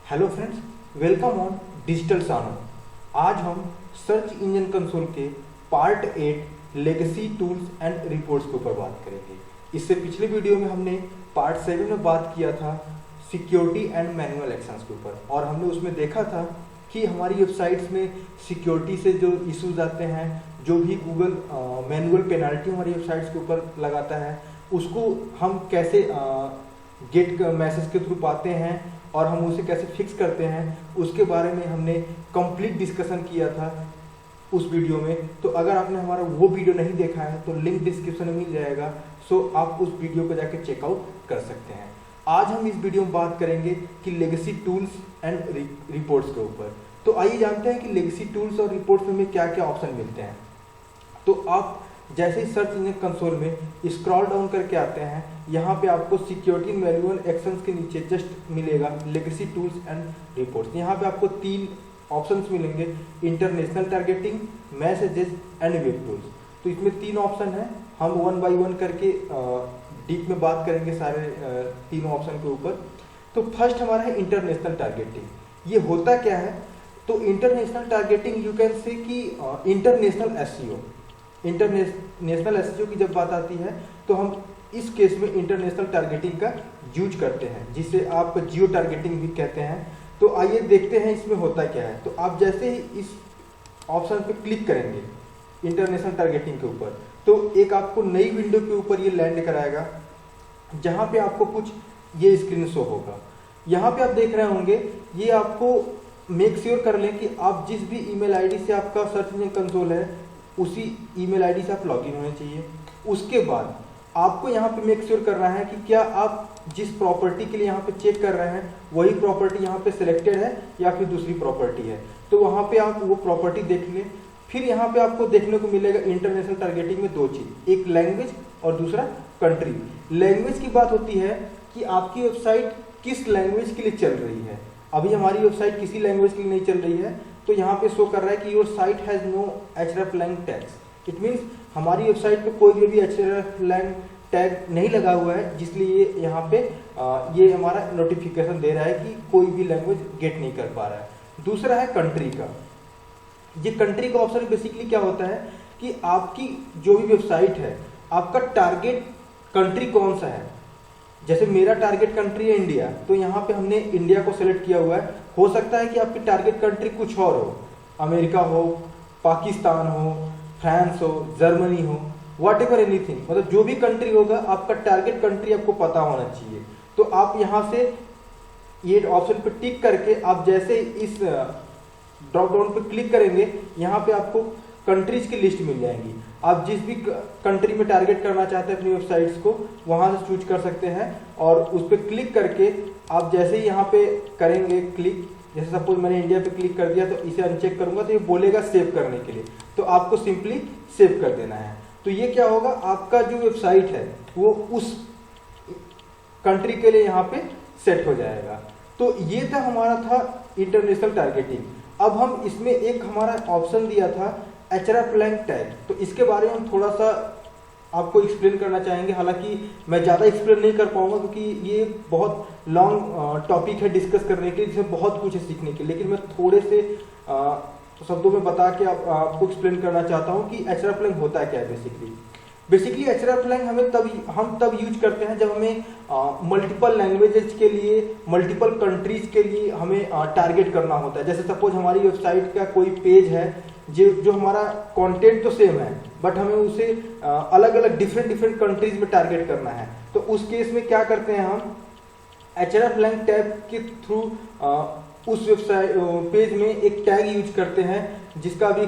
Hello friends, welcome on digital सानो। आज हम सर्च इंजन कंसोल के part 8 legacy tools and reports के ऊपर बात करेंगे। इससे पिछले वीडियो में हमने पार्ट 7 में बात किया था सिक्योरिटी एंड मैनुअल एक्शंस के ऊपर, और हमने उसमें देखा था कि हमारी वेबसाइट्स में सिक्योरिटी से जो इश्यूज आते हैं, जो भी गूगल मैनुअल पेनाल्टी हमारी वेबसाइट्स के ऊपर लगाता है, उसको हम कैसे गेट मैसेज के थ्रू पाते हैं और हम उसे कैसे फिक्स करते हैं, उसके बारे में हमने कंप्लीट डिस्कशन किया था उस वीडियो में। तो अगर आपने हमारा वो वीडियो नहीं देखा है तो लिंक डिस्क्रिप्शन में मिल जाएगा, सो आप उस वीडियो को जाके चेकआउट कर सकते हैं। आज हम इस वीडियो में बात करेंगे कि लेगेसी टूल्स एंड रिपोर्ट्स के ऊपर। तो आइए जानते हैं कि लेगेसी टूल्स और रिपोर्ट्स में क्या क्या ऑप्शन मिलते हैं। तो आप जैसे ही सर्च इंजन कंसोल में स्क्रॉल डाउन करके आते हैं, यहाँ पे आपको सिक्योरिटी मैनुअल एक्शंस के नीचे जस्ट मिलेगा लेगेसी टूल्स एंड रिपोर्ट्स। यहाँ पे आपको 3 ऑप्शंस मिलेंगे, international targeting, messages and web tools. तो इसमें 3 ऑप्शन है, हम 1 बाय 1 करके डीप में बात करेंगे सारे 3 ऑप्शन के ऊपर। तो फर्स्ट हमारा है इंटरनेशनल टारगेटिंग। ये होता क्या है? तो international targeting you can say कि इंटरनेशनल एसईओ। इंटरनेशनल एसईओ की जब बात आती है तो हम इस केस में इंटरनेशनल टारगेटिंग का यूज करते हैं, जिसे आप जियो टारगेटिंग भी कहते हैं। तो आइए देखते हैं इसमें होता क्या है। तो आप जैसे ही इस ऑप्शन पे क्लिक करेंगे इंटरनेशनल टारगेटिंग के ऊपर, तो एक आपको नई विंडो के ऊपर ये लैंड कराएगा, जहां पे आपको कुछ ये स्क्रीन शो होगा। यहाँ पे आप देख रहे होंगे, ये आपको मेक श्योर कर लें कि आप जिस भी ईमेल आईडी से आपका सर्च इंजन कंसोल है, उसी ईमेल आईडी से आप लॉगिन होने चाहिए। उसके बाद आपको यहाँ पे मेक श्योर करना है कि क्या आप जिस प्रॉपर्टी के लिए यहाँ पे चेक कर रहे हैं वही प्रॉपर्टी यहाँ पे सिलेक्टेड है या फिर दूसरी प्रॉपर्टी है। तो वहाँ पे आप वो प्रॉपर्टी देख लें। फिर यहाँ पे आपको देखने को मिलेगा इंटरनेशनल टारगेटिंग में 2 चीज, एक लैंग्वेज और दूसरा कंट्री। लैंग्वेज की बात होती है कि आपकी वेबसाइट किस लैंग्वेज के लिए चल रही है। अभी हमारी वेबसाइट किसी लैंग्वेज के लिए नहीं चल रही है, तो यहाँ पे शो कर रहा है कि your site has no hreflang tags. It means हमारी वेबसाइट पे कोई भी hreflang टैग नहीं लगा हुआ है, जिसलिए यहाँ पे ये हमारा नोटिफिकेशन दे रहा है कि कोई भी लैंग्वेज गेट नहीं कर पा रहा है। दूसरा है कंट्री का। ये कंट्री का ऑप्शन बेसिकली क्या होता है कि आपकी जो भी वेबसाइट है, आपका टारगेट कंट्री कौन सा है। जैसे मेरा टारगेट कंट्री है इंडिया, तो यहाँ पे हमने इंडिया को सेलेक्ट किया हुआ है। हो सकता है कि आपकी टारगेट कंट्री कुछ और हो, अमेरिका हो, पाकिस्तान हो, फ्रांस हो, जर्मनी हो, वॉट एवर एनीथिंग, मतलब जो भी कंट्री होगा, आपका टारगेट कंट्री आपको पता होना चाहिए। तो आप यहाँ से ये ऑप्शन पे टिक करके आप जैसे इस ड्रॉप डाउन पे क्लिक करेंगे, यहाँ पे आपको कंट्रीज की लिस्ट मिल जाएंगी। आप जिस भी कंट्री में टारगेट करना चाहते हैं अपनी वेबसाइट्स को, वहां से चूज कर सकते हैं। और उस पर क्लिक करके आप जैसे ही यहाँ पे करेंगे क्लिक, जैसे सपोज मैंने इंडिया पे क्लिक कर दिया, तो इसे अनचेक करूंगा तो ये बोलेगा सेव करने के लिए, तो आपको सिंपली सेव कर देना है। तो ये क्या होगा, आपका जो वेबसाइट है वो उस कंट्री के लिए यहाँ पे सेट हो जाएगा। तो ये था हमारा इंटरनेशनल टारगेटिंग। अब हम इसमें एक हमारा ऑप्शन दिया था hreflang टैग, तो इसके बारे में हम थोड़ा सा आपको एक्सप्लेन करना चाहेंगे। हालांकि मैं ज़्यादा एक्सप्लेन नहीं कर पाऊंगा क्योंकि ये बहुत लॉन्ग टॉपिक है डिस्कस करने के लिए, जिसमें बहुत कुछ है सीखने के लिए, लेकिन मैं थोड़े से शब्दों में बता के आपको एक्सप्लेन करना चाहता हूँ कि hreflang होता है क्या है। बेसिकली hreflang हम तब यूज करते हैं जब हमें मल्टीपल लैंग्वेजेस के लिए, मल्टीपल कंट्रीज के लिए हमें टारगेट करना होता है। जैसे सपोज हमारी वेबसाइट का कोई पेज है जो हमारा कंटेंट तो सेम है, बट हमें उसे अलग अलग डिफरेंट कंट्रीज में टारगेट करना है। तो उस केस में क्या करते हैं, हम hreflang टैग के थ्रू उस वेबसाइट पेज में एक टैग यूज करते हैं, जिसका भी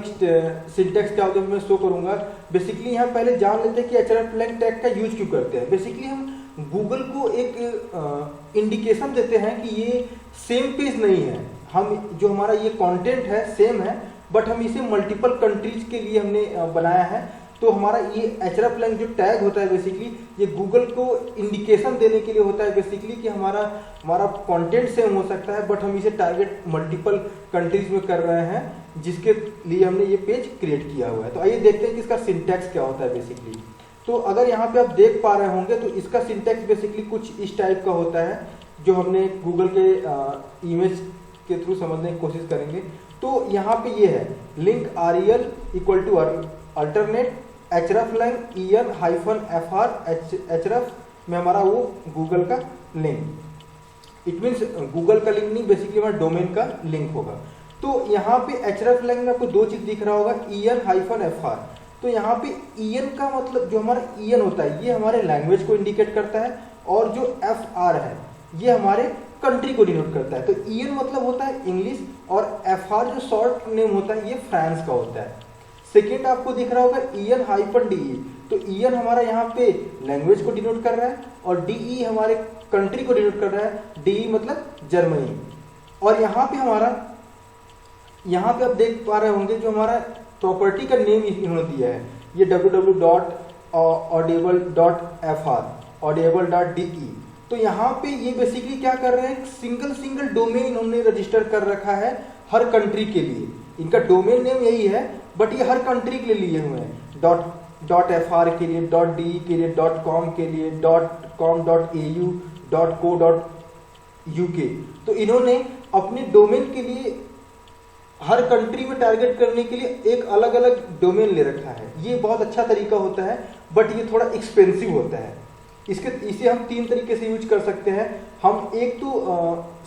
सिंटैक्स क्या होता है मैं शो करूंगा। बेसिकली यहाँ पहले जान लेते हैं कि hreflang टैग का यूज क्यों करते हैं। बेसिकली हम गूगल को एक इंडिकेशन देते हैं कि ये सेम पेज नहीं है, हम जो हमारा ये कंटेंट है सेम है, बट हम इसे मल्टीपल कंट्रीज के लिए हमने बनाया है। तो हमारा ये hreflang जो टैग होता है बेसिकली ये गूगल को इंडिकेशन देने के लिए होता है बेसिकली कि हमारा कंटेंट सेम हो सकता है, बट हम इसे टारगेट मल्टीपल कंट्रीज में कर रहे हैं, जिसके लिए हमने ये पेज क्रिएट किया हुआ है। तो आइए देखते हैं कि इसका सिंटैक्स क्या होता है बेसिकली। तो अगर यहाँ पे आप देख पा रहे होंगे तो इसका सिंटैक्स बेसिकली कुछ इस टाइप का होता है, जो हमने गूगल के इमेज के थ्रू समझने की कोशिश करेंगे। तो यहाँ पे ये है link REL equal to alternate hreflang en-fr href में हमारा वो गूगल का लिंक। इट मीन्स गूगल का लिंक नहीं, बेसिकली हमारा डोमेन का लिंक होगा। तो यहाँ पे hreflang में आपको दो चीज दिख रहा होगा, en-fr। तो यहाँ पे en का मतलब जो हमारा en होता है ये हमारे लैंग्वेज को इंडिकेट करता है, और जो fr है ये हमारे कंट्री को डिनोट करता है। तो en मतलब होता है इंग्लिश, और fr जो शॉर्ट नेम होता है ये फ्रांस का होता है। सेकेंड आपको दिख रहा होगा en-de। तो en हमारा यहाँ पे लैंग्वेज को डिनोट कर रहा है, और de हमारे कंट्री को डिनोट कर रहा है, de मतलब जर्मनी। और यहाँ पे आप देख पा रहे होंगे जो हमारा प्रॉपर्टी का नेम इन्होंने दिया है ये www.audible.fr audible.de। तो यहाँ पे ये बेसिकली क्या कर रहे हैं, सिंगल डोमेन इन्होंने रजिस्टर कर रखा है हर कंट्री के लिए। इनका डोमेन नेम यही है, बट ये हर कंट्री के लिए लिए हुए हैं, .fr के लिए, .de के लिए, .com के लिए, .com.au, .co.uk। तो इन्होंने अपने डोमेन के लिए हर कंट्री में टारगेट करने के लिए एक अलग अलग डोमेन ले रखा है। ये बहुत अच्छा तरीका होता है, बट ये थोड़ा एक्सपेंसिव होता है। इसे हम तीन तरीके से यूज कर सकते हैं। हम एक तो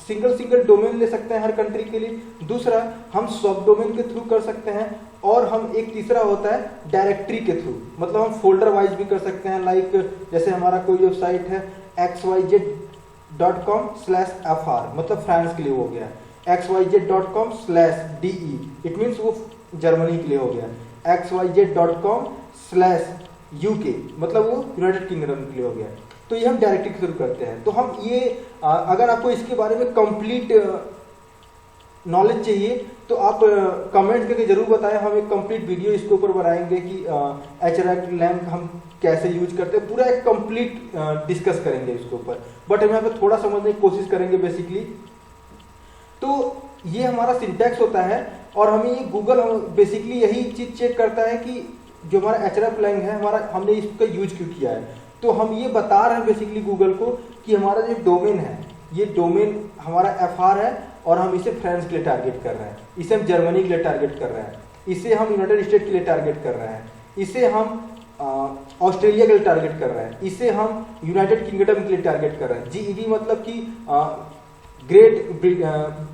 सिंगल डोमेन ले सकते हैं हर कंट्री के लिए, दूसरा हम सब डोमेन के थ्रू कर सकते हैं, और हम एक तीसरा होता है डायरेक्टरी के थ्रू, मतलब हम फोल्डर वाइज भी कर सकते हैं। लाइक जैसे हमारा कोई वेबसाइट है xyz.com/fr, मतलब फ्रांस के लिए हो गया, xyz.com/de इट मीन्स वो जर्मनी के लिए हो गया, xyz.com/UK मतलब वो यूनाइटेड किंगडम के लिए हो गया। तो ये हम डायरेक्टली के थ्रू करते हैं। तो हम ये अगर आपको इसके बारे में कंप्लीट नॉलेज चाहिए तो आप कमेंट करके जरूर बताएं, हम एक कंप्लीट वीडियो इसके ऊपर बनाएंगे कि hreflang हम कैसे यूज करते हैं, पूरा एक कंप्लीट डिस्कस करेंगे इसके ऊपर। बट हम यहाँ पे थोड़ा समझने की कोशिश करेंगे बेसिकली। तो ये हमारा सिंटैक्स होता है, और हमें ये गूगल बेसिकली यही चीज चेक करता है कि जो हमारा hreflang है हमारा, हमने इसका यूज क्यों किया है। तो हम ये बता रहे हैं बेसिकली गूगल को कि हमारा जो डोमेन है ये डोमेन हमारा fr है, और हम इसे फ्रांस के लिए टारगेट कर रहे हैं, इसे हम जर्मनी के लिए टारगेट कर रहे हैं, इसे हम यूनाइटेड स्टेट के लिए टारगेट कर रहे हैं, इसे हम ऑस्ट्रेलिया के लिए टारगेट कर रहे हैं, इसे हम यूनाइटेड किंगडम के लिए टारगेट कर रहे हैं। GED मतलब कि ग्रेट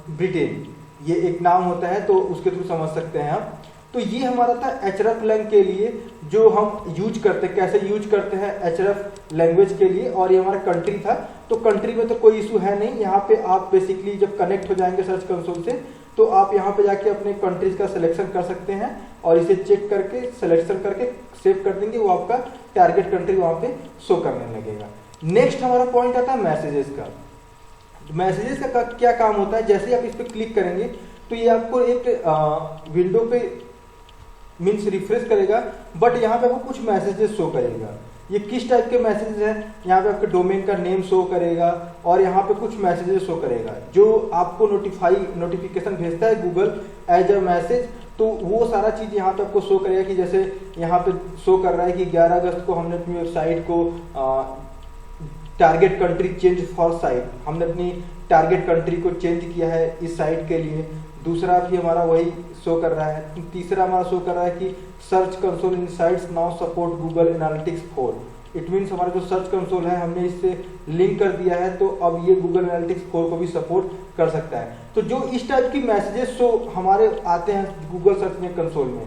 ब्रिटेन, ये एक नाम होता है, तो उसके थ्रू समझ सकते हैं आप। तो ये हमारा था hreflang के लिए जो हम यूज करते हैं, कैसे यूज करते हैं href लैंग्वेज के लिए, और ये हमारा कंट्री था। तो कंट्री में तो कोई इशू है नहीं, यहाँ पे आप बेसिकली जब कनेक्ट हो जाएंगे सर्च कंसोल से तो आप यहाँ पे जाके अपने कंट्रीज का सिलेक्शन कर सकते हैं, और इसे चेक करके सिलेक्शन करके सेव कर देंगे, वो आपका टारगेट कंट्री वहाँ पे शो करने लगेगा। नेक्स्ट हमारा पॉइंट आता है मैसेजेस का। मैसेजेस का क्या काम होता है, जैसे आप इस पर क्लिक करेंगे तो ये आपको एक विंडो पे मीन्स रिफ्रेश करेगा, बट यहाँ पे आपको कुछ मैसेजेस शो करेगा। ये किस टाइप के मैसेजेस हैं, यहाँ पे आपके डोमेन का नेम शो करेगा, और यहाँ पे कुछ मैसेजेस शो करेगा जो आपको नोटिफिकेशन भेजता है गूगल एज अ मैसेज। तो वो सारा चीज यहाँ पे आपको शो करेगा कि जैसे यहाँ पे शो कर रहा है कि 11 अगस्त को हमने अपनी वेबसाइट को target country change for site, हमने अपनी टारगेट कंट्री को चेंज किया है इस साइट के लिए। दूसरा भी हमारा वही शो कर रहा है। तीसरा हमारा शो कर रहा है कि search console insights now support Google analytics 4। It means हमारा जो सर्च कंसोल है हमने इससे लिंक कर दिया है, तो अब ये गूगल एनालिटिक्स 4 को भी सपोर्ट कर सकता है। तो जो इस टाइप की मैसेजेस शो हमारे आते हैं गूगल सर्च में कंसोल में,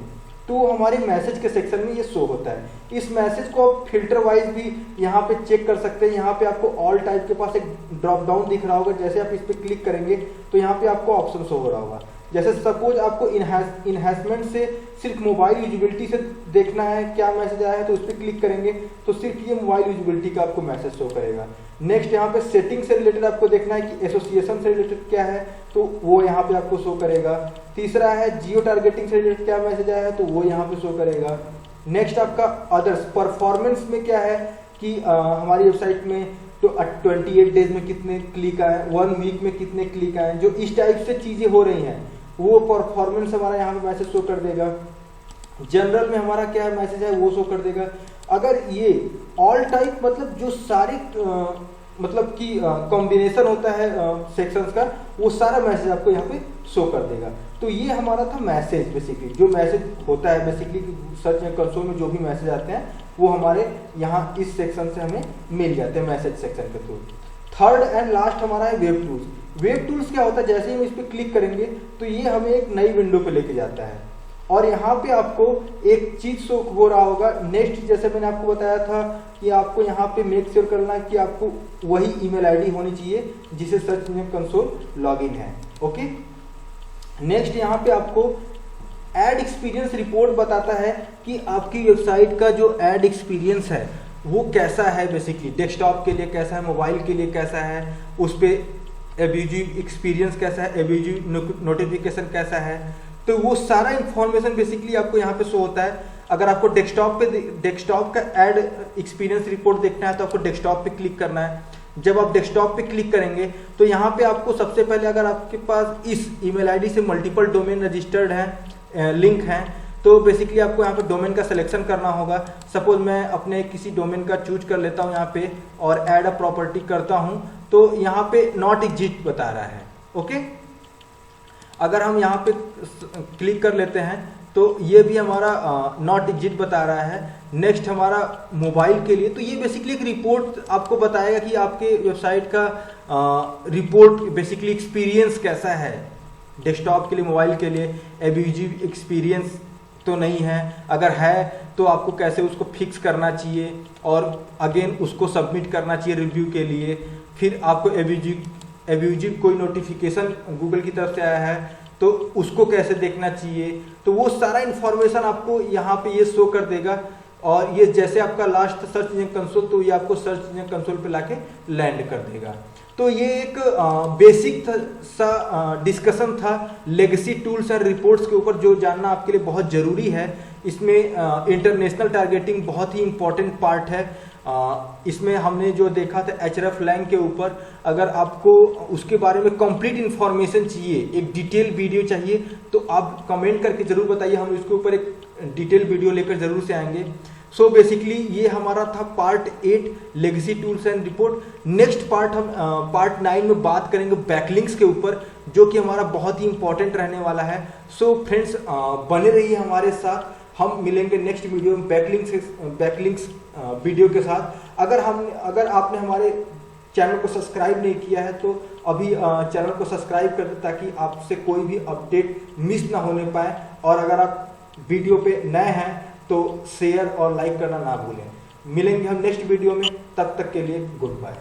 तो हमारे मैसेज के सेक्शन में ये शो होता है। इस मैसेज को आप फिल्टर वाइज भी यहाँ पे चेक कर सकते हैं। यहाँ पे आपको ऑल टाइप के पास एक ड्रॉप डाउन दिख रहा होगा, जैसे आप इस पे क्लिक करेंगे तो यहाँ पे आपको ऑप्शन शो हो रहा होगा। जैसे सपोज आपको इनहेंसमेंट से सिर्फ मोबाइल यूजिबिलिटी से देखना है क्या मैसेज आया है, तो उस पर क्लिक करेंगे तो सिर्फ ये मोबाइल यूजिबिलिटी का आपको मैसेज शो करेगा। नेक्स्ट यहाँ पे सेटिंग से रिलेटेड आपको देखना है कि एसोसिएशन से रिलेटेड क्या है, तो वो यहाँ पे आपको शो करेगा। तीसरा है जियो टारगेटिंग से रिलेटेड क्या मैसेज आया है, तो वो यहाँ पे शो करेगा। नेक्स्ट आपका अदर्स परफॉर्मेंस में क्या है कि हमारी वेबसाइट में तो 28 डेज में कितने क्लिक आए, 1 वीक में कितने क्लिक आए, जो इस टाइप से चीजें हो रही हैं वो परफॉर्मेंस हमारा यहाँ पे मैसेज शो कर देगा। जनरल में हमारा क्या मैसेज है वो शो कर देगा। अगर ये ऑल टाइप मतलब जो सारे मतलब कि कॉम्बिनेशन होता है सेक्शंस का, वो सारा मैसेज आपको यहाँ पे शो कर देगा। तो ये हमारा था मैसेज, बेसिकली जो मैसेज होता है बेसिकली सर्च कंसोल में जो भी मैसेज आते हैं वो हमारे यहाँ इस सेक्शन से हमें मिल जाते हैं मैसेज सेक्शन के थ्रू। थर्ड एंड लास्ट हमारा है वेब टूल्स। वेब टूल्स क्या होता है, जैसे ही हम इस पर क्लिक करेंगे तो ये हमें एक नई विंडो पे लेके जाता है और यहाँ पे आपको एक चीज शो हो रहा होगा नेक्स्ट, जैसे मैंने आपको बताया था कि आपको यहाँ पे मेक श्योर करना है कि आपको वही ईमेल आईडी होनी चाहिए जिसे सर्च इंजन कंसोल लॉगिन है। ओके, नेक्स्ट यहाँ पे आपको एड एक्सपीरियंस रिपोर्ट बताता है कि आपकी वेबसाइट का जो एड एक्सपीरियंस है वो कैसा है, बेसिकली डेस्कटॉप के लिए कैसा है, मोबाइल के लिए कैसा है, उस पर एब्यूजिव एक्सपीरियंस कैसा है, एब्यूजिव नोटिफिकेशन कैसा है। तो वो सारा इंफॉर्मेशन बेसिकली आपको यहाँ पे शो होता है। अगर आपको डेस्कटॉप का एड एक्सपीरियंस रिपोर्ट देखना है तो आपको डेस्कटॉप पे क्लिक करना है। जब आप डेस्कटॉप पे क्लिक करेंगे तो यहाँ पे आपको सबसे पहले, अगर आपके पास इस ईमेल आईडी से मल्टीपल डोमेन रजिस्टर्ड है, लिंक है, तो बेसिकली आपको यहाँ पे डोमेन का सिलेक्शन करना होगा। सपोज मैं अपने किसी डोमेन का चूज कर लेता हूँ यहाँ पे और ऐड अ प्रॉपर्टी करता हूँ तो यहाँ पे नॉट एग्जिस्ट बता रहा है। ओके, अगर हम यहाँ पे क्लिक कर लेते हैं तो ये भी हमारा नॉट एग्जिस्ट बता रहा है। नेक्स्ट हमारा मोबाइल के लिए, तो ये बेसिकली एक रिपोर्ट आपको बताएगा कि आपके वेबसाइट का रिपोर्ट बेसिकली एक्सपीरियंस कैसा है। डेस्कटॉप के लिए, मोबाइल के लिए एब्यूजिव एक्सपीरियंस तो नहीं है, अगर है तो आपको कैसे उसको फिक्स करना चाहिए और अगेन उसको सबमिट करना चाहिए रिव्यू के लिए। फिर आपको एब्यूजिव कोई नोटिफिकेशन गूगल की तरफ से आया है तो उसको कैसे देखना चाहिए, तो वो सारा इंफॉर्मेशन आपको यहाँ पे ये शो कर देगा। और ये जैसे आपका लास्ट सर्च इंजन कंसोल, तो ये आपको सर्च इंजन कंसोल पे लाके लैंड कर देगा। तो ये एक बेसिक सा डिस्कशन था लेगेसी टूल्स एंड रिपोर्ट्स के ऊपर, जो जानना आपके लिए बहुत ज़रूरी है। इसमें इंटरनेशनल टारगेटिंग बहुत ही इंपॉर्टेंट पार्ट है। इसमें हमने जो देखा था hreflang के ऊपर, अगर आपको उसके बारे में कंप्लीट इन्फॉर्मेशन चाहिए, एक डिटेल वीडियो चाहिए, तो आप कमेंट करके जरूर बताइए, हम इसके ऊपर एक डिटेल वीडियो लेकर जरूर से आएंगे। सो बेसिकली ये हमारा था part 8 legacy tools and report. Next part हम पार्ट 9 में बात करेंगे बैकलिंक्स के ऊपर, जो कि हमारा बहुत ही इंपॉर्टेंट रहने वाला है। सो फ्रेंड्स, बने रहिए हमारे साथ, हम मिलेंगे नेक्स्ट वीडियो में बैकलिंक्स वीडियो के साथ। अगर आपने हमारे चैनल को सब्सक्राइब नहीं किया है तो अभी चैनल को सब्सक्राइब कर दें ताकि आपसे कोई भी अपडेट मिस ना होने पाए। और अगर आप वीडियो पे नए हैं तो शेयर और लाइक करना ना भूलें। मिलेंगे हम नेक्स्ट वीडियो में, तब तक के लिए गुड बाय।